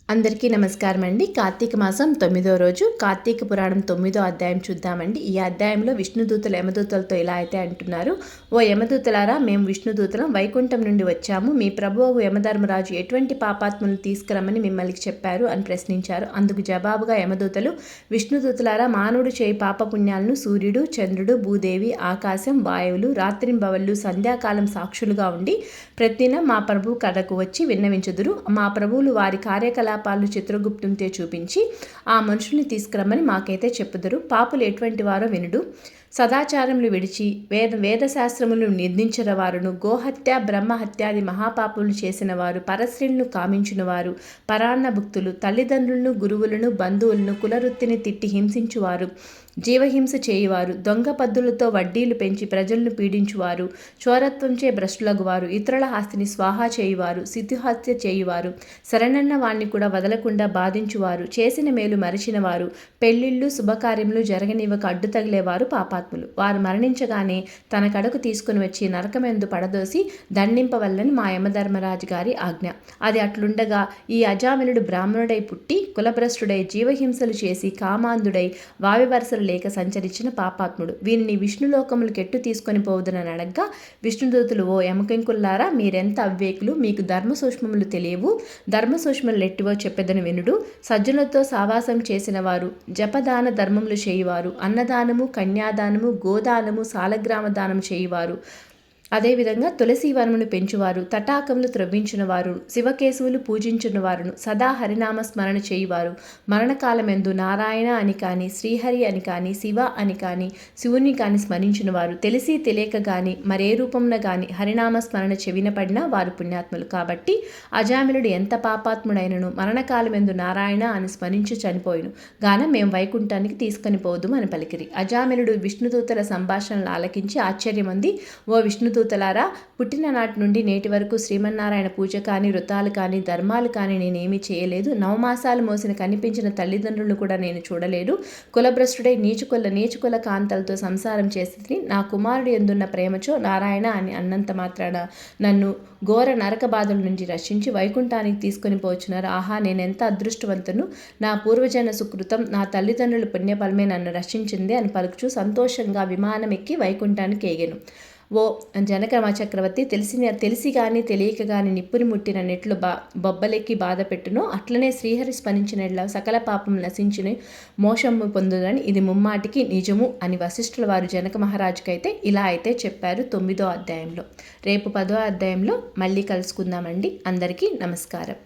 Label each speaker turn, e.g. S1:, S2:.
S1: అందరికీ నమస్కారం అండి. కార్తీక మాసం 9వ రోజు కార్తీక పురాణం 9వ అధ్యాయం చూద్దామండి. ఈ అధ్యాయంలో విష్ణుదూతలు యమదూతలతో ఇలా అయితే అంటున్నారు. ఓ యమదూతలారా, మేము విష్ణుదూతలం వైకుంఠం నుండి వచ్చాము. మీ ప్రభువు యమధర్మరాజు ఎటువంటి పాపాత్మను తీసుకురమ్మని మిమ్మల్ని చెప్పారు అని ప్రశ్నించారు. అందుకు జవాబుగా యమదూతలు, విష్ణుదూతలారా, మానవుడు చేయి పాపపుణ్యాలను సూర్యుడు, చంద్రుడు, భూదేవి, ఆకాశం, వాయువులు, రాత్రింబవళ్ళు సంధ్యాకాలం సాక్షులుగా ఉండి ప్రతిదినం మా ప్రభువు కథకు వచ్చి విన్నవించుదురు. మా ప్రభువులు వారి కార్యకలాపాలు చిత్రగుప్తంతో చూపించి ఆ మనుషుల్ని తీసుకురమ్మని మాకైతే చెప్పుదురు. పాపులు ఎటువంటి వారో వినుడు. సదాచారములు విడిచి వేదశాస్త్రములను నిందించిన వారును, గోహత్య, బ్రహ్మహత్యాది మహాపాపములు చేసిన వారు, పరస్త్రీలను కామించిన వారు, పరాన్న భుక్తులు, తల్లిదండ్రులను, గురువులను, బంధువులను, కులవృత్తిని తిట్టి హింసించువారు, జీవహింస చేయువారు, దొంగ పద్దులతో వడ్డీలు పెంచి ప్రజలను పీడించువారు, చోరత్వంచే భ్రష్టులగువారు, ఇతరుల ఆస్తిని స్వాహా చేయువారు, శితుహత్య చేయువారు, శరణన్న వాణ్ణి కూడా వదలకుండా బాధించువారు, చేసిన మేలు మరిచిన వారు, పెళ్లిళ్ళు శుభకార్యములు జరగనివ్వక అడ్డు తగిలేవారు పాపాత్ములు. వారు మరణించగానే తన కడకు తీసుకుని వచ్చి నరకమెందు పడదోసి దండింపవల్లని మా యమధర్మరాజు గారి ఆజ్ఞ. అది అట్లుండగా ఈ అజామినుడు బ్రాహ్మణుడై పుట్టి కులభ్రష్టుడై జీవహింసలు చేసి కామాంధుడై వావివరసలు లేక సంచరించిన పాపాత్ముడు. వీరిని విష్ణులోకములు కెట్టు తీసుకొని పోవుదనని అడగ్గా విష్ణుదూతులు, ఓ యమకింకుల్లారా, మీరెంత అవివేకులు, మీకు ధర్మ సూక్ష్మములు తెలియవు. ధర్మ సూక్ష్మములు ఎట్టివో చెప్పెదను వినుడు. సజ్జనులతో సావాసం చేసిన వారు, జపదాన ధర్మములు చేయువారు, అన్నదానము, కన్యాదానము, గోదానము, సాలగ్రామ దానము చేయువారు, అదేవిధంగా తులసి వనమును పెంచువారు, తటాకములు త్రవ్వించిన వారు, శివకేశవులు పూజించిన వారును, సదా హరినామ స్మరణ చేయువారు, మరణకాలమెందు నారాయణ అని కానీ, శ్రీహరి అని కానీ, శివ అని కానీ, శివుని కానీ స్మరించిన వారు, తెలిసి తెలియక గాని మరే రూపంలో గాని హరినామ స్మరణ చెవిన పడినా వారు పుణ్యాత్ములు. కాబట్టి అజామినుడు ఎంత పాపాత్ముడైనను మరణకాలమెందు నారాయణ అని స్మరించి చనిపోయిను గాన మేము వైకుంఠానికి తీసుకొని పోదుము అని పలికిరి. అజామినుడు విష్ణుదూతల సంభాషణలు ఆలకించి ఆశ్చర్యమంది, ఓ విష్ణుదూతలారా, పుట్టిన నాటి నుండి నేటి వరకు శ్రీమన్నారాయణ పూజ కానీ, వృతాలు కానీ, ధర్మాలు కానీ నేనేమీ చేయలేదు. నవమాసాలు మోసిన కనిపించిన తల్లిదండ్రులను కూడా నేను చూడలేదు. కులభ్రష్టుడై నీచుకుల కాంతలతో సంసారం చేసి నా కుమారుడు ఎందున్న ప్రేమచో నారాయణ అని అన్నంత మాత్రాన నన్ను ఘోర నరక బాధల నుంచి రక్షించి వైకుంఠానికి తీసుకొని పోచున్నారు. ఆహా, నేనెంత అదృష్టవంతును! నా పూర్వజన సుకృతం, నా తల్లిదండ్రుల పుణ్యఫలమే నన్ను రక్షించింది అని పలుకుచూ సంతోషంగా విమానం ఎక్కి వైకుంఠానికి ఎగెను. ఓ జనక చక్రవర్తి, తెలిసి కానీ తెలియక కానీ నిప్పుని ముట్టిన నెట్లు బొబ్బలెక్కి బాధ పెట్టునో అట్లనే శ్రీహరి స్మరించిన సకల పాపం నశించిన మోక్షము పొందుదని ఇది ముమ్మాటికి నిజము అని వశిష్ఠుల వారు జనక మహారాజుకైతే ఇలా అయితే చెప్పారు 9వ అధ్యాయంలో. రేపు 10వ అధ్యాయంలో మళ్ళీ కలుసుకుందామండి. అందరికీ నమస్కారం.